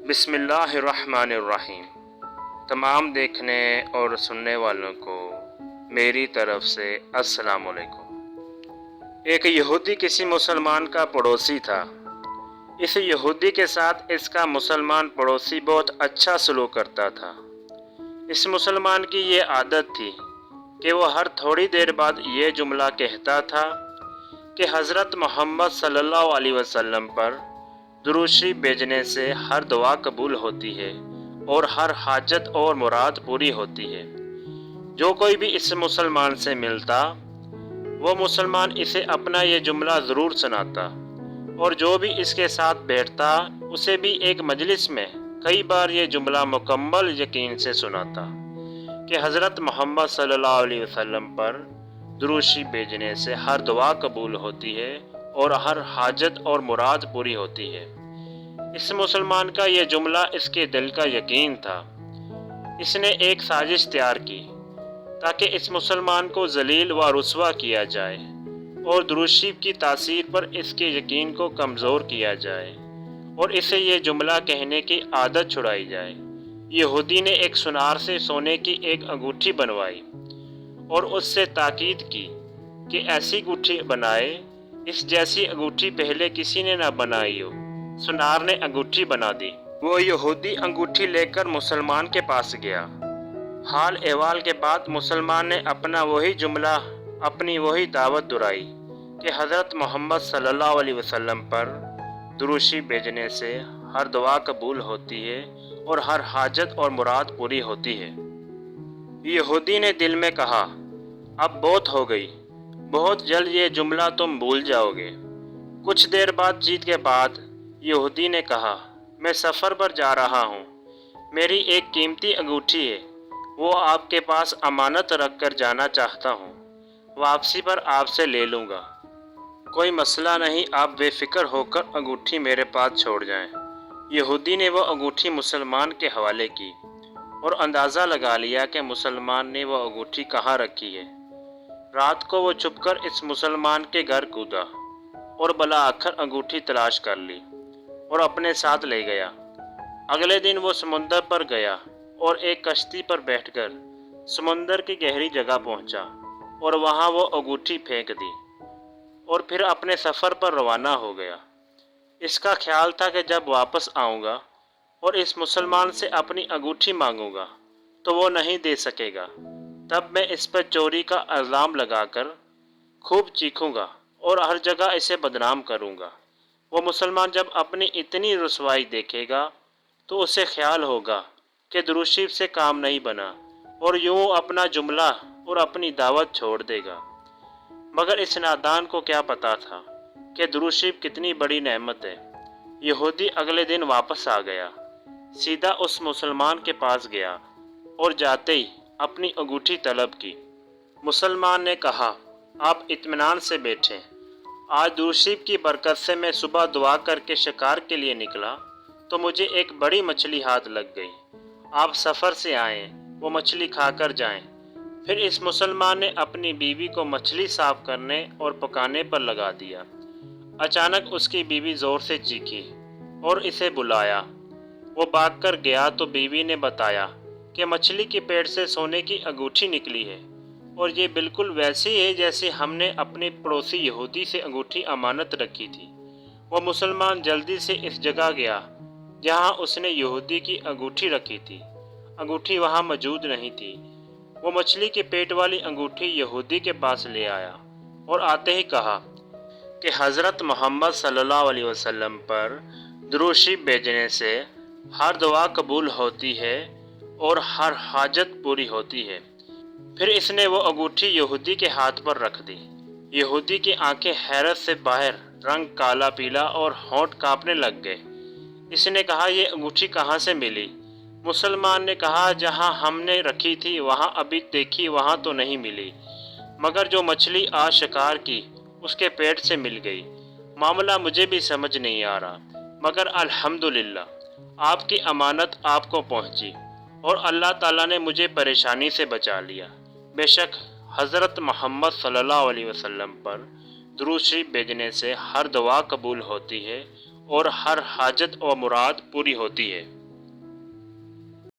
بسم اللہ الرحمن الرحیم۔ تمام دیکھنے اور سننے والوں کو میری طرف سے السلام علیکم۔ ایک یہودی کسی مسلمان کا پڑوسی تھا۔ اس یہودی کے ساتھ اس کا مسلمان پڑوسی بہت اچھا سلوک کرتا تھا۔ اس مسلمان کی یہ عادت تھی کہ وہ ہر تھوڑی دیر بعد یہ جملہ کہتا تھا کہ حضرت محمد صلی اللہ علیہ وسلم پر درود شریف بھیجنے سے ہر دعا قبول ہوتی ہے اور ہر حاجت اور مراد پوری ہوتی ہے۔ جو کوئی بھی اس مسلمان سے ملتا وہ مسلمان اسے اپنا یہ جملہ ضرور سناتا، اور جو بھی اس کے ساتھ بیٹھتا اسے بھی ایک مجلس میں کئی بار یہ جملہ مکمل یقین سے سناتا کہ حضرت محمد صلی اللہ علیہ وسلم پر درود شریف بھیجنے سے ہر دعا قبول ہوتی ہے اور ہر حاجت اور مراد پوری ہوتی ہے۔ اس مسلمان کا یہ جملہ اس کے دل کا یقین تھا۔ اس نے ایک سازش تیار کی تاکہ اس مسلمان کو ذلیل و رسوا کیا جائے اور درود شریف کی تاثیر پر اس کے یقین کو کمزور کیا جائے اور اسے یہ جملہ کہنے کی عادت چھڑائی جائے۔ یہودی نے ایک سونار سے سونے کی ایک انگوٹھی بنوائی اور اس سے تاکید کی کہ ایسی انگوٹھی بنائے، اس جیسی انگوٹھی پہلے کسی نے نہ بنائی ہو۔ سونار نے انگوٹھی بنا دی۔ وہ یہودی انگوٹھی لے کر مسلمان کے پاس گیا۔ حال احوال کے بعد مسلمان نے اپنا وہی جملہ، اپنی وہی دعوت دہرائی کہ حضرت محمد صلی اللہ علیہ وسلم پر درود شریف بھیجنے سے ہر دعا قبول ہوتی ہے اور ہر حاجت اور مراد پوری ہوتی ہے۔ یہودی نے دل میں کہا، اب بہت ہو گئی، بہت جلد یہ جملہ تم بھول جاؤ گے۔ کچھ دیر بات چیت کے بعد یہودی نے کہا، میں سفر پر جا رہا ہوں، میری ایک قیمتی انگوٹھی ہے، وہ آپ کے پاس امانت رکھ کر جانا چاہتا ہوں، واپسی پر آپ سے لے لوں گا۔ کوئی مسئلہ نہیں، آپ بے فکر ہو کر انگوٹھی میرے پاس چھوڑ جائیں۔ یہودی نے وہ انگوٹھی مسلمان کے حوالے کی اور اندازہ لگا لیا کہ مسلمان نے وہ انگوٹھی کہاں رکھی ہے۔ رات کو وہ چھپ کر اس مسلمان کے گھر کودا اور بالآخر انگوٹھی تلاش کر لی اور اپنے ساتھ لے گیا۔ اگلے دن وہ سمندر پر گیا اور ایک کشتی پر بیٹھ کر سمندر کی گہری جگہ پہنچا اور وہاں وہ انگوٹھی پھینک دی اور پھر اپنے سفر پر روانہ ہو گیا۔ اس کا خیال تھا کہ جب واپس آؤں گا اور اس مسلمان سے اپنی انگوٹھی مانگوں گا تو وہ نہیں دے سکے گا، تب میں اس پر چوری کا الزام لگا کر خوب چیخوں گا اور ہر جگہ اسے بدنام کروں گا۔ وہ مسلمان جب اپنی اتنی رسوائی دیکھے گا تو اسے خیال ہوگا کہ درود شریف سے کام نہیں بنا اور یوں اپنا جملہ اور اپنی دعوت چھوڑ دے گا۔ مگر اس نادان کو کیا پتا تھا کہ درود شریف کتنی بڑی نعمت ہے۔ یہودی اگلے دن واپس آ گیا، سیدھا اس مسلمان کے پاس گیا اور جاتے ہی اپنی انگوٹھی طلب کی۔ مسلمان نے کہا، آپ اطمینان سے بیٹھیں، آج درود شریف کی برکت سے میں صبح دعا کر کے شکار کے لیے نکلا تو مجھے ایک بڑی مچھلی ہاتھ لگ گئی۔ آپ سفر سے آئیں، وہ مچھلی کھا کر جائیں۔ پھر اس مسلمان نے اپنی بیوی کو مچھلی صاف کرنے اور پکانے پر لگا دیا۔ اچانک اس کی بیوی زور سے چیخی اور اسے بلایا۔ وہ بھاگ کر گیا تو بیوی نے بتایا کہ مچھلی کے پیٹ سے سونے کی انگوٹھی نکلی ہے اور یہ بالکل ویسی ہے جیسے ہم نے اپنے پڑوسی یہودی سے انگوٹھی امانت رکھی تھی۔ وہ مسلمان جلدی سے اس جگہ گیا جہاں اس نے یہودی کی انگوٹھی رکھی تھی۔ انگوٹھی وہاں موجود نہیں تھی۔ وہ مچھلی کے پیٹ والی انگوٹھی یہودی کے پاس لے آیا اور آتے ہی کہا کہ حضرت محمد صلی اللہ علیہ وسلم پر درود شریف بھیجنے سے ہر دعا قبول ہوتی ہے اور ہر حاجت پوری ہوتی ہے۔ پھر اس نے وہ انگوٹھی یہودی کے ہاتھ پر رکھ دی۔ یہودی کی آنکھیں حیرت سے باہر، رنگ کالا پیلا اور ہونٹ کانپنے لگ گئے۔ اس نے کہا، یہ انگوٹھی کہاں سے ملی؟ مسلمان نے کہا، جہاں ہم نے رکھی تھی وہاں ابھی دیکھی وہاں تو نہیں ملی، مگر جو مچھلی آج شکار کی اس کے پیٹ سے مل گئی۔ معاملہ مجھے بھی سمجھ نہیں آ رہا، مگر الحمدللہ آپ کی امانت آپ کو پہنچی اور اللہ تعالیٰ نے مجھے پریشانی سے بچا لیا۔ بے شک حضرت محمد صلی اللہ علیہ وسلم پر درود شریف بھیجنے سے ہر دعا قبول ہوتی ہے اور ہر حاجت و مراد پوری ہوتی ہے۔